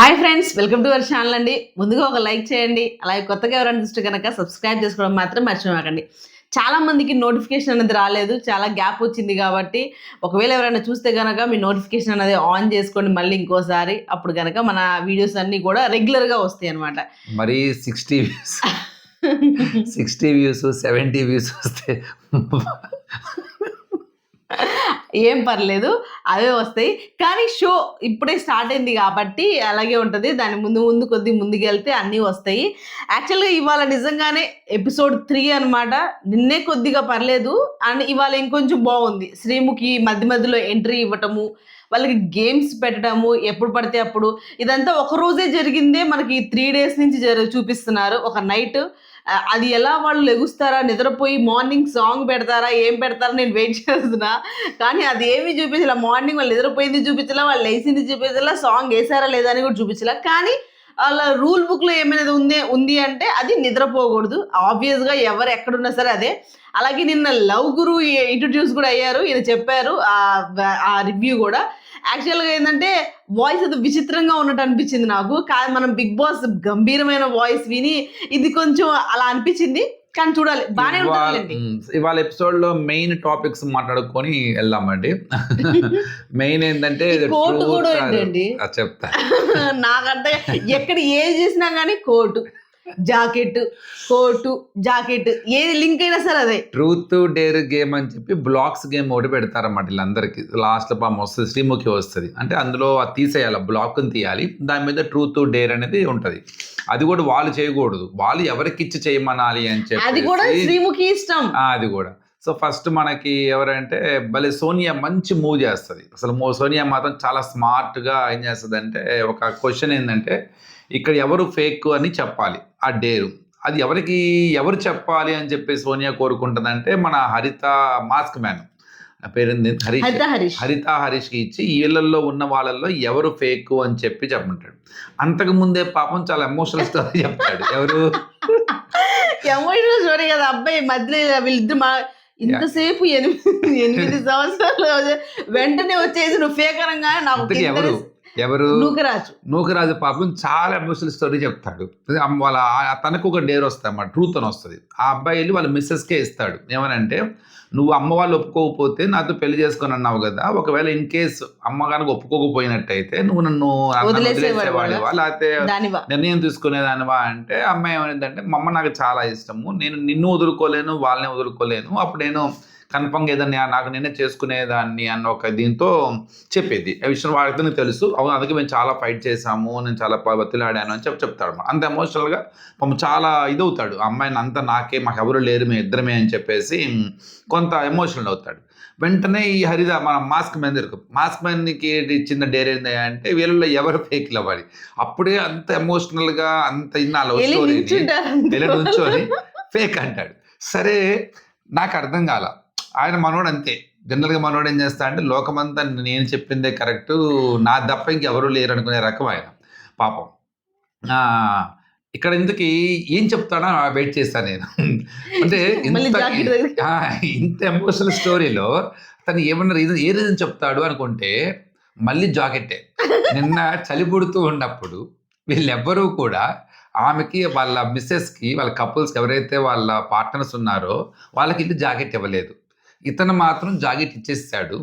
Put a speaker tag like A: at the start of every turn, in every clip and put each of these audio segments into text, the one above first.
A: Hi friends, welcome to our channel అండి. ముందుగా ఒక లైక్ చేయండి. అలాగే కొత్తగా ఎవరైనా చూస్తే కనుక సబ్స్క్రైబ్ చేసుకోవడం మాత్రం మర్చిపోకండి. చాలా మందికి నోటిఫికేషన్ అనేది రాలేదు. చాలా గ్యాప్ వచ్చింది కాబట్టి ఒకవేళ ఎవరైనా చూస్తే గనక మీ నోటిఫికేషన్ అనేది ఆన్ చేసుకోండి మళ్ళీ ఇంకోసారి. అప్పుడు గనక మన వీడియోస్ అన్నీ కూడా రెగ్యులర్‌గా వస్తాయి అన్నమాట.
B: మరి 60 వ్యూస్ 60 వ్యూస్ 70 వ్యూస్ వస్తే
A: ఏం పర్లేదు, అవే వస్తాయి. కానీ షో ఇప్పుడే స్టార్ట్ అయింది కాబట్టి అలాగే ఉంటుంది. దాని ముందు కొద్దిగా ముందుకెళ్తే అన్నీ వస్తాయి. యాక్చువల్‌గా ఇవాళ నిజంగానే ఎపిసోడ్ 3 అనమాట. నిన్నే కొద్దిగా పర్లేదు అండ్ ఇవాళ ఇంకొంచెం బాగుంది. శ్రీముఖి మధ్యలో ఎంట్రీ ఇవ్వటము, వాళ్ళకి గేమ్స్ పెట్టడము, ఎప్పుడు పడితే అప్పుడు. ఇదంతా ఒక రోజే జరిగిందే మనకి 3 డేస్ నుంచి చూపిస్తున్నారు. ఒక నైట్ అది ఎలా వాళ్ళు లెగుస్తారా, నిద్రపోయి మార్నింగ్ సాంగ్ పెడతారా, ఏం పెడతారా నేను వెయిట్ చేస్తున్నా. కానీ అది ఏమీ చూపించలే. మార్నింగ్ వాళ్ళు నిద్రపోయింది చూపించలే, వాళ్ళు లేచింది చూపించలే, సాంగ్ వేసారా లేదా అని కూడా చూపించలే. కానీ వాళ్ళ రూల్ బుక్‌లో ఏమైనా ఉంది అంటే అది నిద్రపోకూడదు. ఆబ్వియస్‌గా ఎవరు ఎక్కడున్నా సరే అదే. అలాగే నిన్న లవ్ గురు ఇంట్రొడ్యూస్ కూడా అయ్యారు. ఈయన చెప్పారు ఆ రివ్యూ కూడా. యాక్చువల్‌గా ఏందంటే వాయిస్ అది విచిత్రంగా ఉన్నట్టు అనిపించింది నాకు. మనం బిగ్ బాస్ గంభీరమైన వాయిస్ విని ఇది కొంచెం అలా అనిపించింది. కానీ చూడాలి, బానే ఉంటుందిలేండి.
B: ఇవాళ ఎపిసోడ్ లో మెయిన్ టాపిక్స్ మాట్లాడుకొని వెళ్దామండి. మెయిన్ ఏంటంటే
A: కోర్టు కూడా ఏంటండి
B: చెప్తా.
A: నాకంటే ఎక్కడ ఏది చేసినా కానీ కోర్టు జాకెట్, కోటు, జాకెట్, ఏది లింక్ అయినా సరే అదే.
B: ట్రూత్ డేర్ గేమ్ అని చెప్పి బ్లాక్స్ గేమ్ ఒకటి పెడతారన్నమాట వీళ్ళందరికీ. లాస్ట్ పాపం వస్తుంది, శ్రీముఖి వస్తుంది. అంటే అందులో అది తీసేయాలి, బ్లాక్ని తీయాలి. దాని మీద ట్రూత్ డేర్ అనేది ఉంటుంది. అది కూడా వాళ్ళు చేయకూడదు, వాళ్ళు ఎవరికి ఇచ్చి చేయమనాలి అని చెప్పి.
A: అది కూడా శ్రీముఖి ఇష్టం.
B: అది కూడా. సో ఫస్ట్ మనకి ఎవరంటే భలే సోనియా మంచి మూవ్ చేస్తుంది. అసలు సోనియా మాత్రం చాలా స్మార్ట్గా ఏం చేస్తుంది అంటే, ఒక క్వశ్చన్ ఏంటంటే ఇక్కడ ఎవరు ఫేక్ అని చెప్పాలి ఆ డేరు. అది ఎవరు చెప్పాలి అని చెప్పి సోనియా కోరుకుంటుందంటే మన హరిత మాస్క్ మ్యాన్ పేరుంది హరిత హరీష్కి ఇచ్చి వీళ్ళల్లో ఉన్న వాళ్ళల్లో ఎవరు ఫేక్ అని చెప్పమంటాడు. అంతకు ముందే పాపం చాలా ఎమోషనల్ స్టోరీ చెప్తాడు. ఎవరు
A: ఎమోషనల్ స్టోరీ కదా అబ్బాయి మధ్యలో వీళ్ళిద్దరు ఇంతసేపు 8 సంవత్సరాలు వెంటనే వచ్చేసి నువ్వు ఫేక్ అనగా నాకు
B: ఎవరు
A: నూకరాజు
B: పాపం చాలా ఎమోషనల్ స్టోరీ చెప్తాడు. వాళ్ళ తనకు ఒక డేర్ వస్తుంది అన్నమాట, ట్రూత్ అని వస్తుంది. ఆ అబ్బాయి వెళ్ళి వాళ్ళ మిస్సెస్కే ఇస్తాడు. ఏమనంటే, నువ్వు అమ్మ వాళ్ళు ఒప్పుకోకపోతే నాతో పెళ్లి చేసుకొని అన్నావు కదా, ఒకవేళ ఇన్ కేసు అమ్మ కనుక ఒప్పుకోకపోయినట్టయితే నువ్వు నన్ను వదిలేసేవాడివా, లేకపోతే నిర్ణయం తీసుకునేదానివా అంటే, అమ్మాయి ఏమైందంటే, మా అమ్మ నాకు చాలా ఇష్టము, నేను నిన్ను వదులుకోలేను, వాళ్ళని వదులుకోలేను, అప్పుడు నేను కన్ఫర్మ్గా ఏదన్నా నాకు నేనే చేసుకునేదాన్ని అన్న ఒక దీంతో చెప్పేది. ఆ విషయం వాళ్ళకి తెలుసు. అవును, అందుకే మేము చాలా ఫైట్ చేసాము, నేను చాలా బతిలాడాను అని చెప్తాడు. అంత ఎమోషనల్గా చాలా ఇదవుతాడు. ఆ అమ్మాయిని అంతా మాకు ఎవరు లేరు, మేము ఇద్దరమే అని చెప్పేసి కొంత ఎమోషనల్ అవుతాడు. వెంటనే ఈ హరిత మన మాస్క్ మ్యాన్కి ఇచ్చిన డేర్ ఏంటి అంటే, వీళ్ళలో ఎవరు ఫేక్ అవ్వాలి. అప్పుడే అంత ఎమోషనల్గా అంత లవ్ స్టోరీని నుంచొని ఫేక్ అంటాడు. సరే, నాకు అర్థం కాల. ఆయన మనోడు అంతే. జనరల్గా మనోడు ఏం చేస్తా అంటే, లోకమంతా నేను చెప్పిందే కరెక్టు, నా తప్ప ఇంకెవరూ లేరు అనుకునే రకం ఆయన పాపం. ఇక్కడ ఇంతకీ ఏం చెప్తానో వెయిట్ చేస్తాను నేను. అంటే ఇంత ఎమోషనల్ స్టోరీలో తను ఏమన్నా ఏ రీజన్ చెప్తాడు అనుకుంటే మళ్ళీ జాకెట్టే. నిన్న చలి పుడుతూ ఉన్నప్పుడు వీళ్ళెవ్వరూ కూడా ఆమెకి వాళ్ళ మిస్సెస్కి వాళ్ళ కపుల్స్కి ఎవరైతే వాళ్ళ పార్ట్నర్స్ ఉన్నారో వాళ్ళకి ఇల్లు జాకెట్ ఇవ్వలేదు. ఇతను మాత్రం జాకెట్ ఇచ్చేసాడు.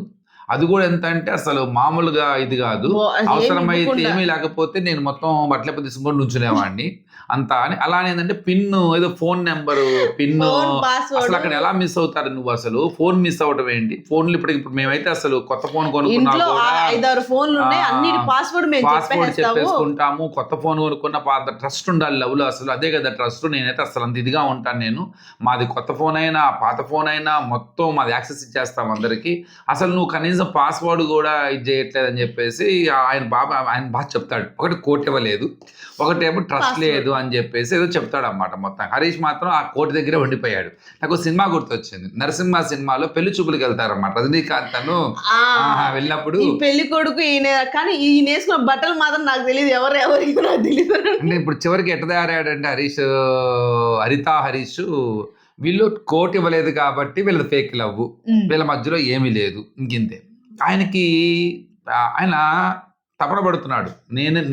B: అది కూడా ఎంత అంటే అసలు మామూలుగా ఇది కాదు. అవసరమైతే ఏమీ లేకపోతే నేను మొత్తం బట్టలెప్ప తీసుకొని నుంచునేవాడిని అంతా అని. అలానే ఏంటంటే పిన్ను, ఏదో ఫోన్ నెంబరు పిన్ను, అసలు అక్కడ ఎలా మిస్ అవుతారు నువ్వు? అసలు ఫోన్ మిస్ అవడం ఏంటి? ఫోన్లు ఇప్పుడు మేమైతే అసలు కొత్త ఫోన్ కొనుక్కున్నా పాస్వర్డ్ చెప్పేసుకుంటాము. కొత్త ఫోన్ కొనుక్కున్న ట్రస్ట్ ఉండాలి లవ్లో. అసలు అదే కదా ట్రస్ట్. నేనైతే అసలు అంత ఇదిగా ఉంటాను నేను. మాది కొత్త ఫోన్ అయినా పాత ఫోన్ అయినా మొత్తం మాది యాక్సెస్ ఇచ్చేస్తాం అందరికి. అసలు నువ్వు కనీసం పాస్వర్డ్ కూడా ఇది చేయట్లేదని చెప్పేసి ఆయన బాగా చెప్తాడు. ఒకటి కోట్ ఇవ్వలేదు, ఒకటేమో ట్రస్ట్ లేదు అని చెప్పేసి ఏదో చెప్తాడు అన్నమాట. మొత్తం హరీష్ మాత్రం ఆ కోర్టు దగ్గరే ఉండిపోయాడు. నాకు సినిమా గుర్తొచ్చింది, నరసింహ సినిమాలో పెళ్లి చూపులకు వెళ్తారన్నమాట. రజనీకాంత్ తను వెళ్ళినప్పుడు
A: పెళ్లి కొడుకు ఈయన, కానీ ఈయన వేసుకున్న బట్టలు మాత్రం నాకు తెలియదు, ఎవరికి నాకు తెలియదు.
B: అంటే ఇప్పుడు చివరికి ఎట్ట తయారాడంటే హరిత హరీష్ వీళ్ళు కోట్ ఇవ్వలేదు కాబట్టి వీళ్ళది ఫేక్ లవ్, వీళ్ళ మధ్యలో ఏమీ లేదు, ఇంకింతే. ఆయన తపన పడుతున్నాడు.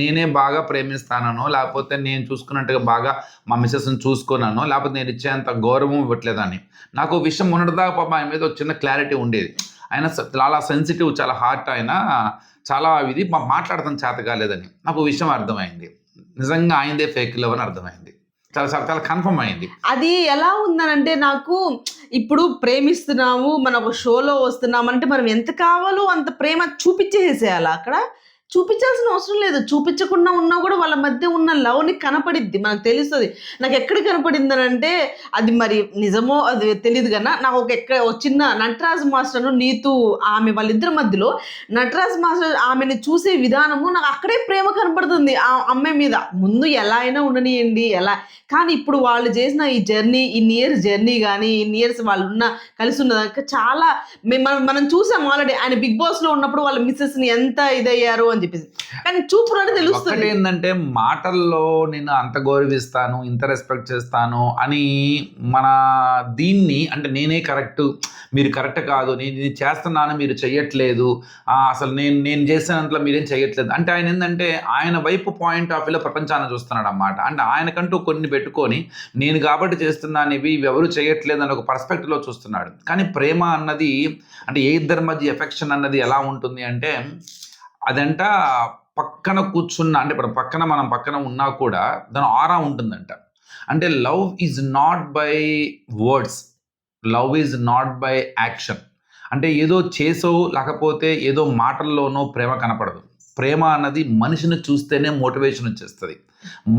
B: నేనే బాగా ప్రేమిస్తానో, లేకపోతే నేను చూసుకున్నట్టుగా బాగా మా మిసెస్‌ని చూసుకోననో, లేకపోతే నేను ఇచ్చేంత గౌరవం ఇవ్వట్లేదని. నాకు ఓ విషయం మొన్నటిదాకా పాపం ఆయన మీద ఒక చిన్న క్లారిటీ ఉండేది. ఆయన చాలా సెన్సిటివ్, చాలా హార్ట్ ఆయన. చాలా ఇది మాట్లాడటం చేత కాలేదని. నాకు ఓ విషయం అర్థమైంది. నిజంగా ఆయనదే ఫేక్ లవ్ అని అర్థమైంది. చాలా చాలా చాలా కన్ఫర్మ్ అయింది.
A: అది ఎలా ఉందనంటే నాకు ఇప్పుడు ప్రేమిస్తున్నాము, మనం ఒక షోలో వస్తున్నామంటే మనం ఎంత కావాలో అంత ప్రేమ చూపించేసేయాలా అక్కడ? చూపించాల్సిన అవసరం లేదు. చూపించకుండా ఉన్నా కూడా వాళ్ళ మధ్య ఉన్న లవ్‌ని కనపడిద్ది. మనకు తెలుస్తది. నాకెక్కడ కనపడిందనంటే అది మరి నిజమో అది తెలీదు గాన నాకు ఒక చిన్న నటరాజ్ మాస్టర్‌ను, నీతు ఆమె వాళ్ళిద్దరి మధ్యలో నటరాజ్ మాస్టర్ ఆమెని చూసే విధానము నాకు అక్కడే ప్రేమ కనపడుతుంది ఆ అమ్మాయి మీద. ముందు ఎలా అయినా ఉండనియండి కానీ ఇప్పుడు వాళ్ళు చేసిన ఈ జర్నీ, ఇన్ని ఇయర్స్ జర్నీ గాని, ఇన్ని ఇయర్స్ వాళ్ళున్న కలిసి ఉన్నదాకా చాలా మనం చూసాం ఆల్రెడీ. ఆయన బిగ్ బాస్‌లో ఉన్నప్పుడు వాళ్ళ మిసెస్‌ని ఎంత ఇదయ్యారు అని చెప్పేసి. కానీ చూపులోనే తెలుస్తుంది.
B: ఒకటేందంటే మాటల్లో నేను అంత గౌరవిస్తాను, ఇంత రెస్పెక్ట్ చేస్తాను అని మన దీన్ని అంటే నేనే కరెక్ట్, మీరు కరెక్ట్ కాదు, నేను ఇది చేస్తున్నాను మీరు చెయ్యట్లేదు, అసలు నేను చేసినంతలో మీరేం చెయ్యట్లేదు అంటే ఆయన ఏంటంటే ఆయన వైపు పాయింట్ ఆఫ్ వ్యూలో ప్రపంచాన్ని చూస్తున్నాడు అన్నమాట. అంటే ఆయనకంటూ కొన్ని పెట్టుకొని నేను కాబట్టి చేస్తున్నాను, ఇవి ఎవరు చేయట్లేదు అని ఒక పర్స్పెక్టివ్లో చూస్తున్నాడు. కానీ ప్రేమ అన్నది అంటే ఏ ఇద్దరి మధ్య ఎఫెక్షన్ అన్నది ఎలా ఉంటుంది అంటే అదంట పక్కన కూర్చున్న అంటే ఇప్పుడు మనం పక్కన ఉన్నా కూడా దాని ఆరా ఉంటుందంట. అంటే love is not by words, love is not by action. అంటే ఏదో చేసో లేకపోతే ఏదో మాటల్లోనో ప్రేమ కనపడదు. ప్రేమ అన్నది మనిషిని చూస్తేనే మోటివేషన్ వచ్చేస్తుంది,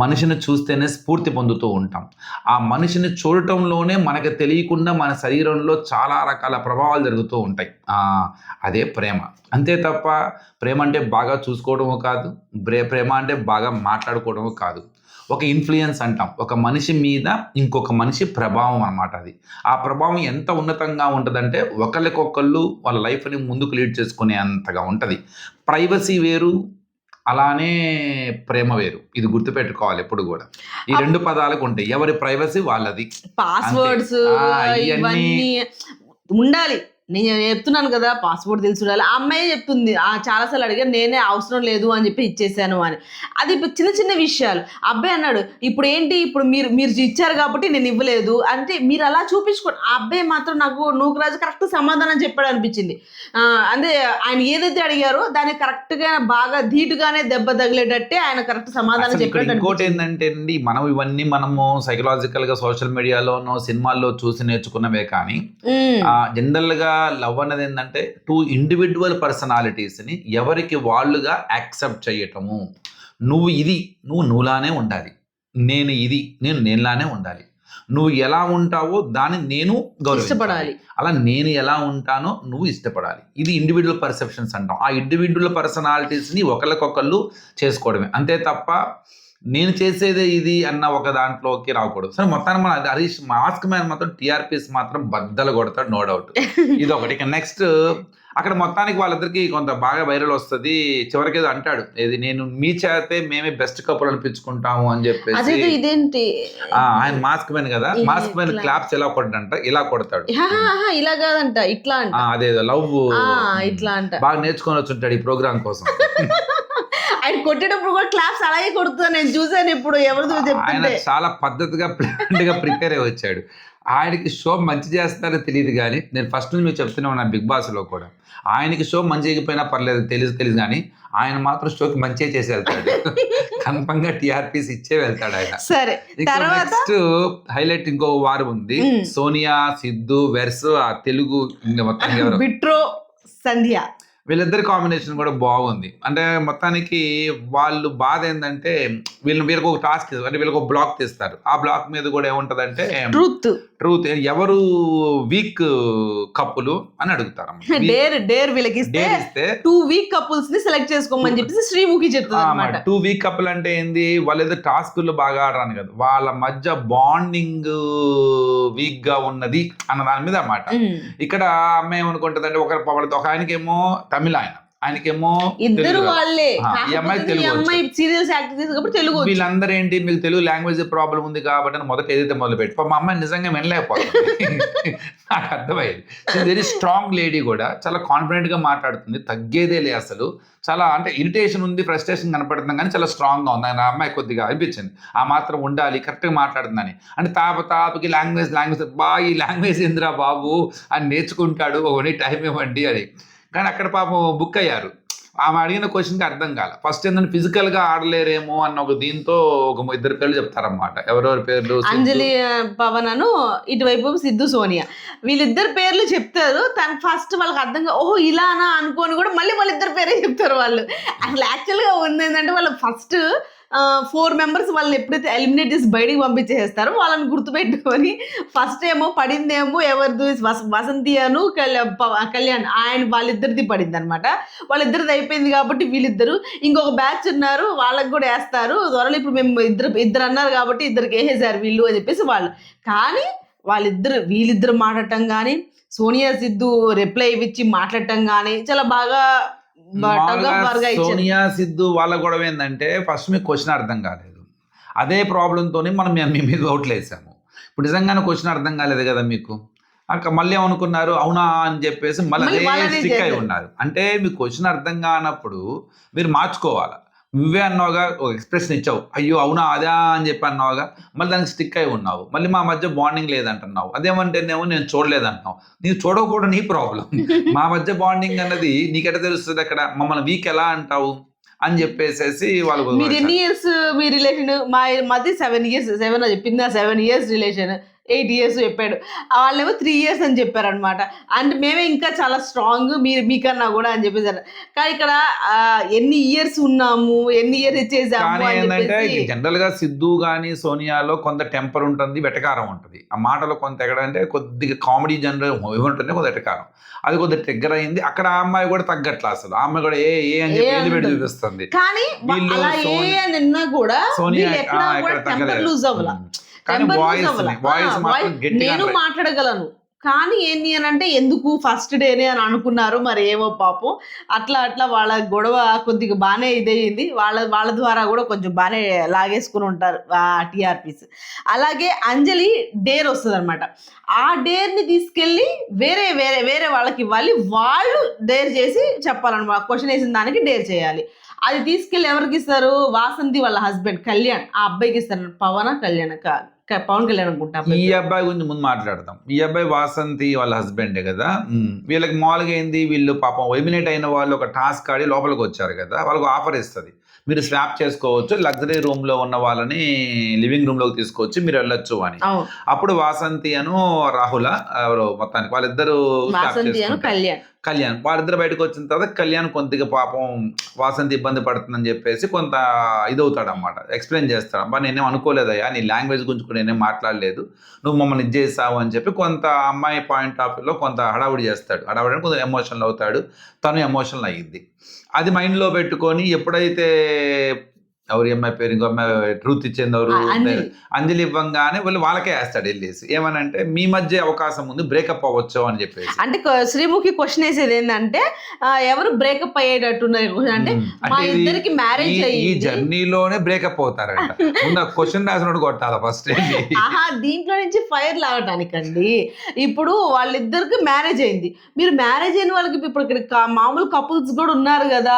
B: మనిషిని చూస్తేనే స్ఫూర్తి పొందుతూ ఉంటాం. ఆ మనిషిని చూడటంలోనే మనకు తెలియకుండా మన శరీరంలో చాలా రకాల ప్రభావాలు జరుగుతూ ఉంటాయి. అదే ప్రేమ. అంతే తప్ప ప్రేమ అంటే బాగా చూసుకోవడము కాదు, ప్రేమ అంటే బాగా మాట్లాడుకోవడము కాదు. ఒక ఇన్ఫ్లుయెన్స్ అంటాం, ఒక మనిషి మీద ఇంకొక మనిషి ప్రభావం అన్నమాట. అది ఆ ప్రభావం ఎంత ఉన్నతంగా ఉంటుందంటే ఒకరికొకళ్ళు వాళ్ళ లైఫ్ని ముందుకు లీడ్ చేసుకునే అంతగా ఉంటుంది. ప్రైవసీ వేరు, అలానే ప్రేమ వేరు. ఇది గుర్తుపెట్టుకోవాలి ఎప్పుడు కూడా. ఈ రెండు పదాలకు ఉంటాయి, ఎవరి ప్రైవసీ వాళ్ళది.
A: పాస్వర్డ్స్ ఇవన్నీ ఉండాలి. నేను చెప్తున్నాను కదా, పాస్పోర్ట్ తెలిసి ఉండాలి. ఆ అమ్మాయి చెప్తుంది చాలాసార్లు అడిగాను, నేనే అవసరం లేదు అని చెప్పి ఇచ్చేసాను అని. అది చిన్న చిన్న విషయాలు. అబ్బాయి అన్నాడు ఇప్పుడు ఏంటి, ఇప్పుడు మీరు ఇచ్చారు కాబట్టి నేను ఇవ్వలేదు అంటే మీరు అలా చూపించుకోండి. ఆ అబ్బాయి మాత్రం నాకు నూకరాజు కరెక్ట్ సమాధానం చెప్పాడు అనిపించింది. అంటే ఆయన ఏదైతే అడిగారో దాన్ని కరెక్ట్గా బాగా ధీటుగానే దెబ్బ తగిలేటట్టే ఆయన కరెక్ట్ సమాధానం చెప్పాడు.
B: ఇంకోటి ఏంటంటే అండి, మనము సైకలాజికల్ గా సోషల్ మీడియాలోనో సినిమాల్లో చూసి నేర్చుకున్నవే కానీ జనరల్గా లవ్ అన్నది ఏంటంటే టూ ఇండివిజువల్ పర్సనాలిటీస్ని ఎవరికి వాళ్ళుగా యాక్సెప్ట్ చేయటము. నువ్వు నువ్వులానే ఉండాలి, నేను నేనులానే ఉండాలి. నువ్వు ఎలా ఉంటావో దాన్ని నేను గౌరవించాలి, అలా నేను ఎలా ఉంటానో నువ్వు ఇష్టపడాలి. ఇది ఇండివిజువల్ పర్సెప్షన్స్ అంటాం. ఆ ఇండివిజువల్ పర్సనాలిటీస్ని ఒకరికొకళ్ళు చేసుకోవడమే. అంతే తప్ప నేను చేసేదే ఇది అన్న ఒక దాంట్లోకి రాకూడదు. సరే మొత్తాన్ని మన హరీష్ మాస్క్ మ్యాన్ మాత్రం టీఆర్పీస్ మాత్రం బద్దలు కొడతాడు, నో డౌట్. ఇది ఒకటి. ఇక నెక్స్ట్ అక్కడ మొత్తానికి వాళ్ళిద్దరికి కొంత బాగా వైరల్ వస్తుంది. చివరికి ఏదో అంటాడు, ఇది నేను మీ చేతే మేమే బెస్ట్ కపుల్ అనిపించుకుంటాము అని చెప్పేసి.
A: ఇదేంటి
B: ఆయన మాస్క్ మ్యాన్ కదా, మాస్క్ మ్యాన్ క్లాప్స్ ఎలా కొట్టంట, ఇలా కొడతాడు,
A: ఇలా కాదంట ఇట్లా అంట.
B: అదేదో లవ్
A: ఇట్లా అంట.
B: బాగా నేర్చుకొని వచ్చుంటాడు ఈ ప్రోగ్రామ్ కోసం.
A: ఆయన కొట్టేటప్పుడు కూడా క్లాప్స్ అలాగే కొడుతున్నా నేను చూసాను. ఇప్పుడు ఎవరు
B: ఆయన చాలా పద్ధతిగా ప్లాన్డ్ గా ప్రిపేర్ అయ్యి వచ్చాడు. ఆయనకి షో మంచి చేస్తారో తెలియదు కానీ నేను ఫస్ట్ నుంచి మీరు చెప్తూనే ఉన్నాను బిగ్ బాస్ లో కూడా, ఆయనకి షో మంచి అయిపోయినా పర్లేదు, తెలుసు కానీ ఆయన మాత్రం షోకి మంచిగా చేసి వెళ్తాడు. కన్ఫర్మ్ గా టీఆర్పీస్ ఇచ్చే వెళ్తాడు ఆయన.
A: సరే,
B: నెక్స్ట్ హైలైట్ ఇంకో వారం ఉంది, సోనియా సిద్ధు వెర్స్ తెలుగు మొత్తం
A: బిట్రో సంధ్య,
B: వీళ్ళిద్దరి కాంబినేషన్ కూడా బాగుంది. అంటే మొత్తానికి వాళ్ళు బాధ ఏంటంటే వీళ్ళకి ఒక టాస్క్ అంటే వీళ్ళకి ఒక బ్లాక్ తీస్తారు. ఆ బ్లాక్ మీద కూడా ఏముంటదంటే ట్రూత్ ఎవరు వీక్ కప్పులు అని అడుగుతారు.
A: డేర్ వీళ్ళకి ఇస్తే 2 వీక్ కపుల్స్ ని సెలెక్ట్ చేసుకోమని చెప్పేసి శ్రీముఖి చెప్తుంది అన్నమాట.
B: 2 వీక్ కపుల్ అంటే ఏంది, వాళ్ళు ఏదో టాస్కుల్లో బాగా ఆడరాను కదా, వాళ్ళ మధ్య బాండింగ్ వీక్ గా ఉన్నది అన్న దాని మీద అన్నమాట. ఇక్కడ అమ్మాయి ఏమనుకుంటది అంటే ఒక ఆయనకేమో తమిళ ఆయన, ఆయనకేమో
A: ఇద్దరు
B: తెలుగు రాదు.
A: వాళ్ళే
B: ఈ అమ్మాయి
A: కాకపోతే ఈ
B: తెలుగు
A: అమ్మాయి
B: వచ్చు.
A: సీరియల్స్ యాక్ట్ చేసి కాబట్టి తెలుగు వచ్చు.
B: వీళ్ళందరూ ఏంటి, మీకు తెలుగు లాంగ్వేజ్ ప్రాబ్లం ఉంది కాబట్టి అని మొదట ఏదైతే మొదలు పెట్టి మా అమ్మాయి నిజంగా వినలేకపోతుంది. నాకు అర్థమైంది. వెరీ స్ట్రాంగ్ లేడీ కూడా చాలా కాన్ఫిడెంట్ గా మాట్లాడుతుంది, తగ్గేదే లే అసలు. చాలా అంటే ఇరిటేషన్ ఉంది, ఫ్రస్ట్రేషన్ కనపడుతుంది కానీ చాలా స్ట్రాంగ్ గా ఉంది. ఆ అమ్మాయి కొద్దిగా అనిపించింది ఆ మాత్రం ఉండాలి, కరెక్ట్ గా మాట్లాడుతుందని. అంటే తాపకి లాంగ్వేజ్ ఈ లాంగ్వేజ్ ఏందిరా బాబు అని నేర్చుకుంటాడు, ఓన్లీ టైం ఇవ్వండి అని. కానీ అక్కడ పాపం బుక్ అయ్యారు. ఆమె అడిగిన క్వశ్చన్కి అర్థం కాల. ఫస్ట్ ఏంటంటే ఫిజికల్ గా ఆడలేరేమో అన్న ఒక దీంతో ఒక ఇద్దరు పేర్లు చెప్తారన్నమాట. ఎవరెవరి పేర్లు?
A: అంజలి పవన్ అను, ఇటువైపు సిద్ధు సోనియా. వీళ్ళిద్దరు పేర్లు చెప్తారు. తను ఫస్ట్ వాళ్ళకి అర్థం ఓహో ఇలానా అనుకోని కూడా మళ్ళీ వాళ్ళిద్దరు పేరే చెప్తారు వాళ్ళు. అసలు యాక్చువల్గా ఉంది ఏంటంటే వాళ్ళు ఫస్ట్ 4 members వాళ్ళని ఎప్పుడైతే ఎలిమినేట్ చేసి బయటికి పంపించేస్తారో వాళ్ళని గుర్తుపెట్టుకొని ఫస్ట్ ఏమో పడిందేమో ఎవరిది వసంతి అను కళ్యాణ్ ఆయన వాళ్ళిద్దరిది పడింది అనమాట. వాళ్ళిద్దరిది అయిపోయింది కాబట్టి వీళ్ళిద్దరు ఇంకొక బ్యాచ్ ఉన్నారు వాళ్ళకి కూడా వేస్తారు త్వరలో. ఇప్పుడు మేము ఇద్దరు అన్నారు కాబట్టి ఇద్దరికి వేసేసారు వీళ్ళు అని చెప్పేసి వాళ్ళు. కానీ వీళ్ళిద్దరు మాట్లాడటం కానీ, సోనియా సిద్ధు రిప్లై ఇచ్చి మాట్లాడటం కానీ చాలా బాగా
B: సోనియా సిద్ధు వాళ్ళ గొడవ ఏంటంటే ఫస్ట్ మీకు క్వశ్చన్ అర్థం కాలేదు. అదే ప్రాబ్లంతో మనం మీ మీద ఓట్లు వేసాము. ఇప్పుడు నిజంగానే క్వశ్చన్ అర్థం కాలేదు కదా మీకు. అక్కడ మళ్ళీ ఏమనుకున్నారు, అవునా అని చెప్పేసి మళ్ళీ అదే స్టిక్ అయి ఉన్నారు. అంటే మీకు క్వశ్చన్ అర్థం కానప్పుడు మీరు మార్చుకోవాలి. నువ్వే అన్నావుగా, ఒక ఎక్స్ప్రెషన్ ఇచ్చావు, అయ్యో అవునా అదా అని చెప్పి అన్నావుగా, మళ్ళీ దానికి స్టిక్ అయి ఉన్నావు. మళ్ళీ మా మధ్య బాండింగ్ లేదంటున్నావు. అదేమంటేనేమో నేను చూడలేదంటున్నావు. నీకు చూడకపోవడం నీ ప్రాబ్లం. మా మధ్య బాండింగ్ అన్నది నీకెట తెలుస్తుంది? అక్కడ మమ్మల్ని వీక్ ఎలా అంటావు అని చెప్పేసి వాళ్ళు.
A: మీరు ఎన్ని ఇయర్స్ మీ రిలేషన్? మా మధ్య 7 years, 7 చెప్పిందా 7 years రిలేషన్, 8 years చెప్పాడు. వాళ్ళేమో 3 years అని చెప్పారనమాట. అంటే మేమే ఇంకా చాలా స్ట్రాంగ్ మీకన్నా కూడా అని చెప్పేసారు. కానీ ఇక్కడ ఎన్ని ఇయర్స్ ఉన్నాము, ఎన్ని ఇయర్స్ ఇచ్చేసాము
B: ఏంటంటే జనరల్ గా సిద్ధు గానీ సోనియాలో కొంత టెంపర్ ఉంటుంది, వెటకారం ఉంటుంది. ఆ మాటలో కొంత ఎక్కడంటే కొద్దిగా కామెడీ జనరల్ ఉంటుంది, కొంత వెటకారం. అది కొద్దిగా ట్రిగ్గర్ అయింది. అక్కడ ఆ అమ్మాయి కూడా తగ్గట్లా అసలు. ఆ అమ్మాయి కూడా ఏ అని చెప్పి పెట్టి చూపిస్తుంది.
A: కానీ
B: సోనియా
A: లూజ్ అవ్వాల. నేను మాట్లాడగలను కానీ ఏంటి అని అంటే ఎందుకు ఫస్ట్ డేనే అని అనుకున్నారు మరి ఏమో పాపం. అట్లా వాళ్ళ గొడవ కొద్దిగా బాగానే ఇదయ్యింది. వాళ్ళ ద్వారా కూడా కొంచెం బాగానే లాగేసుకుని ఉంటారు టీఆర్పీస్. అలాగే అంజలి డేర్ వస్తుంది అనమాట. ఆ డేర్ని తీసుకెళ్ళి వేరే వాళ్ళకి ఇవ్వాలి. వాళ్ళు డేర్ చేసి చెప్పాలన్నమాట. క్వశ్చన్ వేసిన దానికి డేర్ చేయాలి. అది తీసుకెళ్ళి ఎవరికి ఇస్తారు? వాసంతి వాళ్ళ హస్బెండ్ కళ్యాణ్ ఆ అబ్బాయికి ఇస్తారు. పవన్ కళ్యాణ్ అనుకుంటా.
B: ఈ అబ్బాయి గురించి ముందు మాట్లాడదాం. ఈ అబ్బాయి వాసంతి వాళ్ళ హస్బెండే కదా. వీళ్ళకి మామూలుగా ఏంది, వీళ్ళు పాపం ఎలిమినేట్ అయిన వాళ్ళు ఒక టాస్క్ ఆడి లోపలికి వచ్చారు కదా, వాళ్ళకు ఆఫర్ ఇస్తుంది. మీరు స్వాప్ చేసుకోవచ్చు, లగ్జరీ రూమ్ లో ఉన్న వాళ్ళని లివింగ్ రూమ్ లోకి తీసుకోవచ్చు, మీరు వెళ్ళొచ్చు అని. అప్పుడు వాసంతి అను రాహుల ఎవరు మొత్తానికి వాళ్ళిద్దరు కళ్యాణ్ వాళ్ళిద్దరు బయటకు వచ్చిన తర్వాత కళ్యాణ్ కొద్దిగా పాపం వాసంతి ఇబ్బంది పడుతుందని చెప్పేసి కొంత ఇదవుతాడు అన్నమాట. ఎక్స్ప్లెయిన్ చేస్తాడు, అబ్బా నేనేం అనుకోలేదయ్యా, నీ లాంగ్వేజ్ గురించి కూడా నేనేం మాట్లాడలేదు, నువ్వు మమ్మల్ని ఇది చేసావు అని చెప్పి కొంత అమ్మాయి పాయింట్ ఆఫ్ వ్యూలో కొంత హడావుడి చేస్తాడు. హడావుడి కొంచెం ఎమోషనల్ అవుతాడు, తను ఎమోషనల్ అయ్యింది. అది మైండ్లో పెట్టుకొని ఎప్పుడైతే ఎవరి అమ్మాయి పేరు ఇంకో అమ్మాయి ట్రూత్ ఇచ్చేది ఎవరు అంజలి ఇవ్వంగానే వాళ్ళకే వేస్తాడు వెళ్ళేసి. ఏమనంటే మీ మధ్య అవకాశం ఉంది, బ్రేకప్ అవ్వచ్చు అని చెప్పేసి.
A: అంటే శ్రీముఖి క్వశ్చన్ వేసేది ఏంటంటే ఎవరు బ్రేకప్ అయ్యేటట్టున్నారు అంటే మా ఇద్దరికి మ్యారేజ్
B: ఈ జర్నీలోనే బ్రేకప్ అవుతారంట. ముందు క్వశ్చన్ రాసినట్టు కొట్టాలి ఫస్ట్.
A: దీంట్లో నుంచి ఫైర్ లాగటానికండి. ఇప్పుడు వాళ్ళిద్దరికి మ్యారేజ్ అయింది. మీరు మ్యారేజ్ అయిన వాళ్ళకి ఇప్పుడు ఇక్కడ మామూలు కపుల్స్ కూడా ఉన్నారు కదా,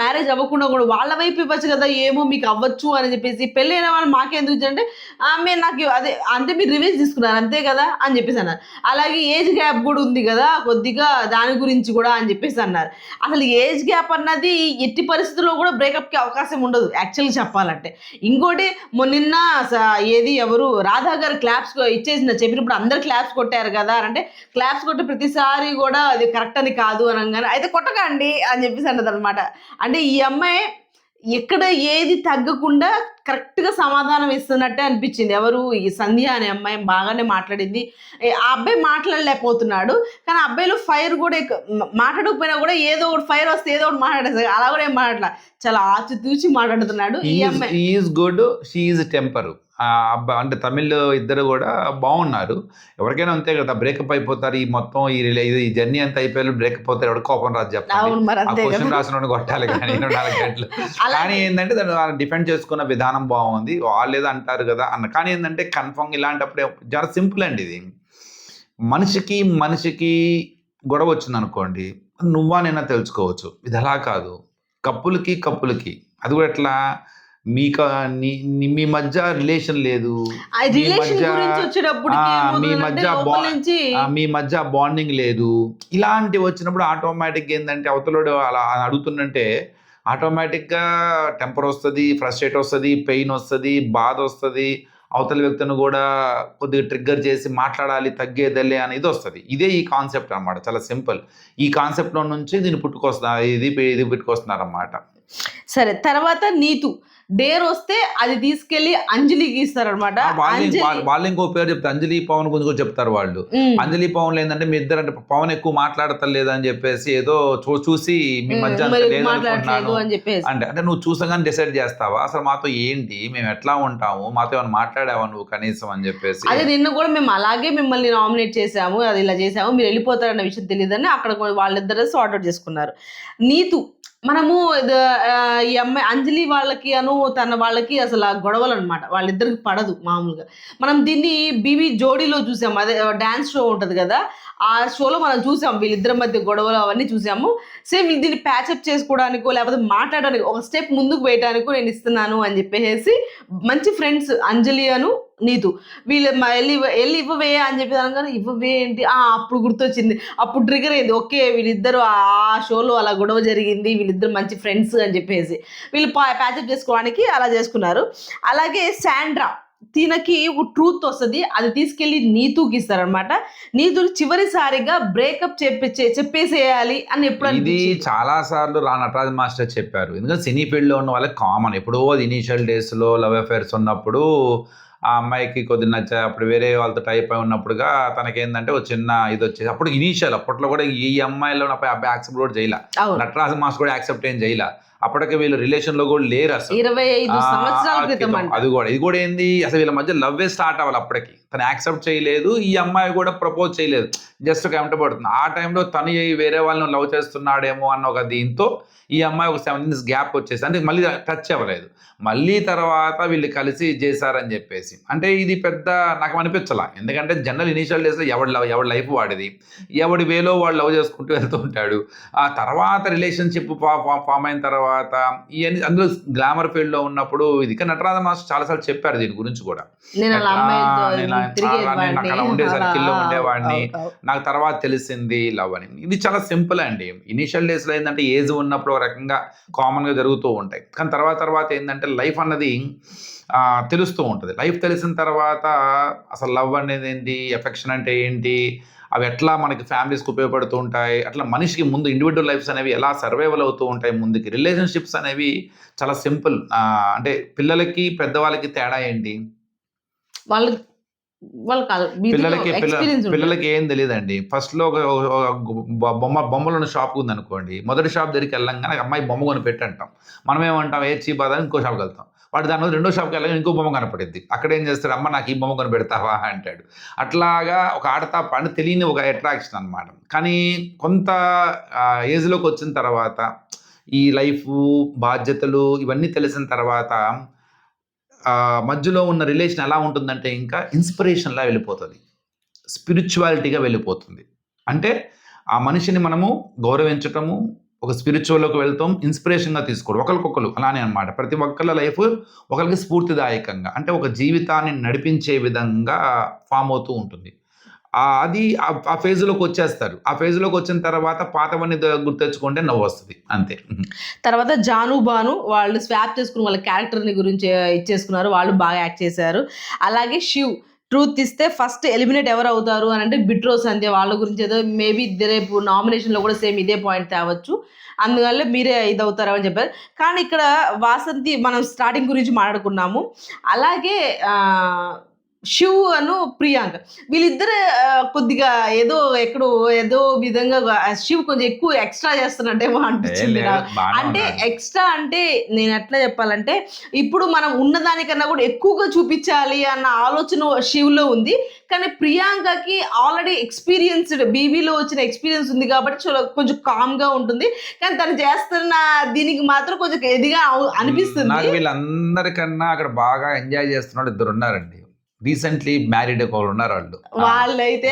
A: మ్యారేజ్ అవ్వకుండా కూడా వాళ్ళ వైపు ఇవ్వచ్చు కదా, ఏమో మీకు అవ్వచ్చు అని చెప్పేసి. పెళ్ళైన వాళ్ళు మాకెందుకు అంటే మేము నాకు అదే అంటే మీరు రివెంజ్ తీసుకున్నారు అంతే కదా అని చెప్పేసి అన్నారు. అలాగే ఏజ్ గ్యాప్ కూడా ఉంది కదా కొద్దిగా, దాని గురించి కూడా అని చెప్పేసి అన్నారు. అసలు ఏజ్ గ్యాప్ అన్నది ఎట్టి పరిస్థితుల్లో కూడా బ్రేకప్కి అవకాశం ఉండదు యాక్చువల్గా చెప్పాలంటే. ఇంకోటి మొన్న ఎవరు రాధా గారు క్లాప్స్ చెప్పినప్పుడు అందరు క్లాప్స్ కొట్టారు కదా అంటే, క్లాప్స్ కొట్టి ప్రతిసారి కూడా అది కరెక్ట్ అని కాదు అనగానే అయితే కొట్టకండి అని చెప్పేసి అన్నది అనమాట. అంటే ఈ అమ్మాయి ఎక్కడ ఏది తగ్గకుండా కరెక్ట్గా సమాధానం ఇస్తున్నట్టే అనిపించింది. ఎవరు ఈ సంధ్య అనే అమ్మాయి బాగానే మాట్లాడింది. ఆ అబ్బాయి మాట్లాడలేకపోతున్నాడు కానీ అబ్బాయిలో ఫైర్ కూడా మాట్లాడకపోయినా కూడా ఏదో ఒకటి ఫైర్ వస్తే ఏదో ఒకటి మాట్లాడేస్తారు. అలా కూడా ఏం మాట్లాడలే, చాలా ఆచితూచి మాట్లాడుతున్నాడు ఈ అమ్మాయి.
B: Is good, she is temper. అబ్బా అంటే తమిళ్ ఇద్దరు కూడా బాగున్నారు. ఎవరికైనా అంతే కదా, బ్రేకప్ అయిపోతారు. ఈ మొత్తం ఈ జర్నీ అంతా అయిపోయారు, బ్రేకప్ అవుతారు. ఎవరికి కోపం రాదు చెప్పండి.
A: అవును, మరి
B: ఆ
A: అంతే
B: క్వశ్చన్
A: కదా.
B: రాసిన కొట్టాలి కానీ 24 గంటలు.
A: అలాగే
B: కానీ ఏంటంటే దాన్ని వాళ్ళు డిఫెండ్ చేసుకున్న విధానం బాగుంది. వాళ్ళు ఏదో అంటారు కదా అన్న, కానీ ఏంటంటే కన్ఫర్మ్ ఇలాంటప్పుడే చాలా సింపుల్ అండి ఇది. మనిషికి గొడవ వచ్చిందనుకోండి, నువ్వా నేనా తెలుసుకోవచ్చు. ఇది అలా కాదు. కప్పులకి అది కూడా ఎట్లా, మీక నీ నీ మీ మధ్య రిలేషన్ లేదు.
A: ఆ
B: మీ
A: రిలేషన్
B: మధ్య
A: గురించి వచ్చేటప్పటికి
B: మీ
A: ఏమవుతుందంటే
B: మధ్య
A: లోపల నుంచి
B: మీ మధ్య బాండింగ్ లేదు. ఇలాంటివి వచ్చినప్పుడు ఆటోమేటిక్‌గా ఏందంటే అవతలోడు అలా అడుగుతుండంటే ఆటోమేటిక్‌గా టెంపర్ వస్తది, ఫ్రస్ట్రేట్ వస్తది, పెయిన్ వస్తది, బాధొస్తది. అవతల వ్యక్తిని గూడా కొద్దిగా ట్రిగ్గర్ చేసి మాట్లాడాలి, తగ్గేదేలే అని ఇదొస్తది. ఇదే ఈ కాన్సెప్ట్ అన్నమాట. చాలా సింపుల్. ఈ కాన్సెప్ట్‌లో నుంచి దీన్ని ఇది పుట్టుకొస్తున్నారన్నమాట.
A: సరే, తర్వాత నీతు. డేర్ వస్తే అది తీసుకెళ్ళి అంజలికి ఇస్తారనమాట. అంజలి
B: వాళ్ళు ఇంకో పేరు చెప్తారు. అంజలి, పవన్ గురించి కూడా చెప్తారు వాళ్ళు. అంజలి, పవన్‌లో ఏందంటే మీ ఇద్దరు అంటే పవన్ ఎక్కువ మాట్లాడతలేదు అని చెప్పేసి ఏదో చూసి మీ మధ్య అంత
A: మరి
B: లేదనుకుంటున్నాను
A: మాట్లాడట్లేదు అని చెప్పేసి.
B: అంటే నువ్వు చూసగానే డిసైడ్ చేస్తావా? అసలు మాతో ఏంటి? మేము ఎట్లా ఉంటాము? మాతో ఏమైనా మాట్లాడావా నువ్వు కనీసం అని చెప్పేసి.
A: అదే నిన్న కూడా మేము అలాగే మిమ్మల్ని నామినేట్ చేసాము, అది ఇలా చేసాము, మీరు వెళ్ళిపోతారన్న విషయం తెలియదని అక్కడ వాళ్ళిద్దరు సార్ట్ అవుట్ చేసుకున్నారు. నీతు, మనము ఈ అమ్మాయి అంజలి వాళ్ళకి తన వాళ్ళకి అసలు ఆ గొడవలు అనమాట, వాళ్ళిద్దరికి పడదు మామూలుగా. మనం దీన్ని బీబీ జోడీలో చూసాము, అదే డాన్స్ షో ఉంటుంది కదా, ఆ షోలో మనం చూసాం వీళ్ళిద్దరి మధ్య గొడవలు అవన్నీ చూసాము. సేమ్ దీన్ని ప్యాచప్ చేసుకోవడానికో లేకపోతే మాట్లాడడానికి ఒక స్టెప్ ముందుకు వేయడానికో నేను ఇస్తున్నాను అని చెప్పేసి మంచి ఫ్రెండ్స్ అంజలి నీతు వీళ్ళు వెళ్ళి ఇవ్వవే అని చెప్పి అనగానే ఇవ్వవే ఏంటి, అప్పుడు గుర్తొచ్చింది, అప్పుడు ట్రిగర్ అయింది. ఓకే, వీళ్ళిద్దరు ఆ షోలో అలా గొడవ జరిగింది, వీళ్ళిద్దరు మంచి ఫ్రెండ్స్ అని చెప్పేసి వీళ్ళు ప్యాచప్ చేసుకోవడానికి అలా చేసుకున్నారు. అలాగే శాండ్రా, తినకి ఒక ట్రూత్ వస్తుంది, అది తీసుకెళ్ళి నీతుకి ఇస్తారనమాట. నీతు చివరిసారిగా బ్రేకప్ చెప్పేసేయాలి అని ఎప్పుడు
B: ఇది
A: అనిపించింది?
B: చాలా సార్లు నటరాజ్ మాస్టర్ చెప్పారు. ఎందుకంటే సినీ ఫీల్డ్‌లో ఉన్న వాళ్ళకి కామన్. ఎప్పుడో అది ఇనీషియల్ డేస్‌లో లవ్ అఫైర్స్ ఉన్నప్పుడు ఆ అమ్మాయికి కొద్దిగా నచ్చా, అప్పుడు వేరే వాళ్ళతో టైప్ అయి ఉన్నప్పుడుగా తనకేందంటే ఒక చిన్న ఇదొచ్చేసి అప్పుడు ఇనీషియల్ అప్పట్లో కూడా ఈ అమ్మాయిలో అబ్బాయి యాక్సెప్ట్ కూడా చేయలే.
A: అవును,
B: నటరాజ్ మాస్టర్ కూడా యాక్సెప్ట్ ఏం చేయలే. అప్పటికి వీళ్ళు రిలేషన్‌లో కూడా లేరు అసలు.
A: 25 సంవత్సరాల క్రితం
B: క్రితం.
A: అంట.
B: ఇది కూడా ఏంది, అసలు వీళ్ళ మధ్య లవ్వే స్టార్ట్ అవ్వాలి అప్పటికి. తను యాక్సెప్ట్ చేయలేదు, ఈ అమ్మాయి కూడా ప్రపోజ్ చేయలేదు. జస్ట్ ఒక వెంట పడుతుంది. ఆ టైంలో తను వేరే వాళ్ళని లవ్ చేస్తున్నాడేమో అన్న ఒక దీంతో ఈ అమ్మాయి ఒక 7 ఇయర్స్ గ్యాప్ వచ్చేసి అంటే మళ్ళీ టచ్ అవ్వలేదు. మళ్ళీ తర్వాత వీళ్ళు కలిసి చేశారని చెప్పేసి. అంటే ఇది పెద్ద నాకు అనిపించలా. ఎందుకంటే జనరల్ ఇనీషియల్ డేస్‌లో ఎవడి లైఫ్ వాడిది. ఎవడి వేలో వాడు లవ్ చేసుకుంటూ వెళ్తూ ఉంటాడు. ఆ తర్వాత రిలేషన్‌షిప్ ఫార్మ్ అయిన తర్వాత ఇయన్నీ అందులో గ్లామర్ ఫీల్డ్‌లో ఉన్నప్పుడు ఇది. కానీ నటరాజ మాస్టర్ చాలా సార్లు చెప్పారు దీని గురించి కూడా.
A: నేను అలా
B: నేను అక్కడ ఉండే సర్కిల్‌లో ఉండేవాడిని. నాకు తర్వాత తెలిసింది లవ్ అని. ఇది చాలా సింపుల్ అండి. ఇనీషియల్ డేస్‌లో ఏందంటే ఏజ్ ఉన్నప్పుడు ఒక రకంగా కామన్‌గా జరుగుతూ ఉంటాయి. కానీ తర్వాత ఏందంటే లైఫ్ అన్నది తెలుస్తూ ఉంటది. లైఫ్ తెలిసిన తర్వాత అసలు లవ్ అనేది ఏంటి? ఎఫెక్షన్ అంటే ఏంటి? అవి ఎట్లా మనకి ఫ్యామిలీస్‌కి ఉపయోగపడుతూ ఉంటాయి. అట్లా మనిషికి ముందు ఇండివిడ్యువల్ లైఫ్స్ అనేవి ఎలా సర్వైవల్ అవుతూ ఉంటాయి ముందుకి. రిలేషన్‌షిప్స్ అనేవి చాలా సింపుల్. అంటే పిల్లలకి, పెద్దవాళ్ళకి తేడా ఏంటి?
A: వాళ్ళు కాదు.
B: పిల్లలకి ఏం తెలీదండి. ఫస్ట్‌లో ఒక బొమ్మలున్న షాప్ ఉందనుకోండి. మొదటి షాప్ దగ్గరికి వెళ్ళంగానే అమ్మాయి బొమ్మ కొనిపెట్టు అంటాం. మనమేమంటాం ఏ చీ బాధ అని ఇంకో షాప్‌కెళ్తాం. వాడు దాని రెండో షాప్‌కి వెళ్ళగానే ఇంకో బొమ్మ కనపడిద్ది. అక్కడేం చేస్తాడు, అమ్మ నాకు ఈ బొమ్మ కొనిపెడతావా అంటాడు. అట్లాగా ఒక ఆడతా పాడని తెలియని ఒక అట్రాక్షన్ అనమాట. కానీ కొంత ఏజ్‌లోకి వచ్చిన తర్వాత ఈ లైఫు, బాధ్యతలు ఇవన్నీ తెలిసిన తర్వాత మధ్యలో ఉన్న రిలేషన్ ఎలా ఉంటుందంటే ఇంకా ఇన్స్పిరేషన్‌లా వెళ్ళిపోతది. స్పిరిచువాలిటీగా వెళ్ళిపోతుంది. అంటే ఆ మనిషిని మనము గౌరవించటము, ఒక స్పిరిచువల్‌లోకి వెళ్తాం, ఇన్స్పిరేషన్‌గా తీసుకోవడం. ఒకళ్ళకొకళ్ళు అలానే అన్నమాట. ప్రతి ఒక్కళ్ళ లైఫ్ ఒకళ్ళకి స్ఫూర్తిదాయకంగా అంటే ఒక జీవితాన్ని నడిపించే విధంగా ఫార్మ్ అవుతూ ఉంటుంది. అది ఆ ఫేజ్‌లోకి వచ్చేస్తారు. ఆ ఫేజ్‌లోకి వచ్చిన తర్వాత పాతవన్నీ గుర్తెచ్చుకుంటే నవ్వొస్తది అంతే.
A: తర్వాత జాను, బాను వాళ్ళు స్వాప్ చేసుకుని వాళ్ళ క్యారెక్టర్‌ని గురించి ఇచ్చేసుకున్నారు. వాళ్ళు బాగా యాక్ట్ చేశారు. అలాగే శివ్ ట్రూత్ ఇస్తే ఫస్ట్ ఎలిమినేట్ ఎవరు అవుతారు అని అంటే బిట్రో, సంధ్య వాళ్ళ గురించి ఏదో మేబీ రేపు నామినేషన్‌లో కూడా సేమ్ ఇదే పాయింట్ తేవచ్చు. అందువల్ల మీరే ఇదవుతారు అని చెప్పారు. కానీ ఇక్కడ వాసంతి మనం స్టార్టింగ్ గురించి మాట్లాడుకున్నాము. అలాగే శివ్ అను ప్రియాంక వీళ్ళిద్దరు కొద్దిగా ఎక్కడో ఏదో విధంగా శివ్ కొంచెం ఎక్కువ ఎక్స్ట్రా చేస్తున్నట్టేమో అనిపించింది నాకు. అంటే ఎక్స్ట్రా అంటే నేను ఎట్లా చెప్పాలంటే ఇప్పుడు మనం ఉన్నదానికన్నా కూడా ఎక్కువగా చూపించాలి అన్న ఆలోచన శివ్లో ఉంది. కానీ ప్రియాంకకి ఆల్రెడీ ఎక్స్పీరియన్స్డ్ బీబీలో వచ్చిన ఎక్స్పీరియన్స్ ఉంది కాబట్టి కొంచెం కామ్గా ఉంటుంది. కానీ తను చేస్తున్న దీనికి మాత్రం కొంచెం ఎదిగా అనిపిస్తుంది.
B: నాకు వీళ్ళందరికన్నా అక్కడ బాగా ఎంజాయ్ చేస్తున్న వాళ్ళు ఇద్దరు ఉన్నారండి. రీసెంట్లీ మ్యారీడ్ ఒకళ్ళు ఉన్నారు.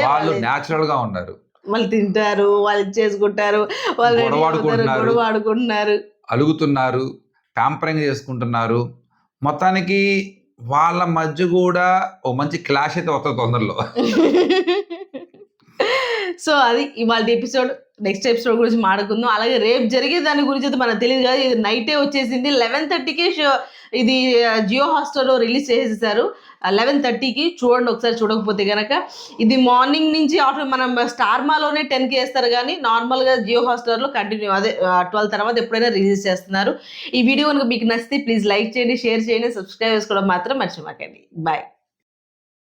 B: వాళ్ళు న్యాచురల్ గా ఉన్నారు.
A: వాళ్ళు తింటారు, వాళ్ళు చేసుకుంటారు, వాళ్ళు గొడవ ఆడుకుంటున్నారు,
B: అలుగుతున్నారు, ప్యాంపరింగ్ చేసుకుంటున్నారు. మొత్తానికి వాళ్ళ మధ్య కూడా ఓ మంచి క్లాష్ అయితే వస్తుంది తొందరలో.
A: సో అది ఇవాళ ఎపిసోడ్. నెక్స్ట్ ఎపిసోడ్ గురించి మాట్లాడుకుందాం. అలాగే రేపు జరిగే దాని గురించి అయితే మనకు తెలియదు కదా, ఇది నైటే వచ్చేసింది. 11:30కే షో ఇది జియో హాట్‌స్టార్‌లో రిలీజ్ చేసేసారు. 11:30కి చూడండి ఒకసారి, చూడకపోతే కనుక. ఇది మార్నింగ్ నుంచి మనం స్టార్ మాలోనే 10కి వేస్తారు కానీ నార్మల్గా జియో హాట్‌స్టార్‌లో కంటిన్యూ 12 తర్వాత ఎప్పుడైనా రిలీజ్ చేస్తున్నారు. ఈ వీడియో కనుక మీకు నచ్చితే ప్లీజ్ లైక్ చేయండి, షేర్ చేయండి, సబ్స్క్రైబ్ చేసుకోవడం మాత్రం మర్చిపోకండి. బాయ్.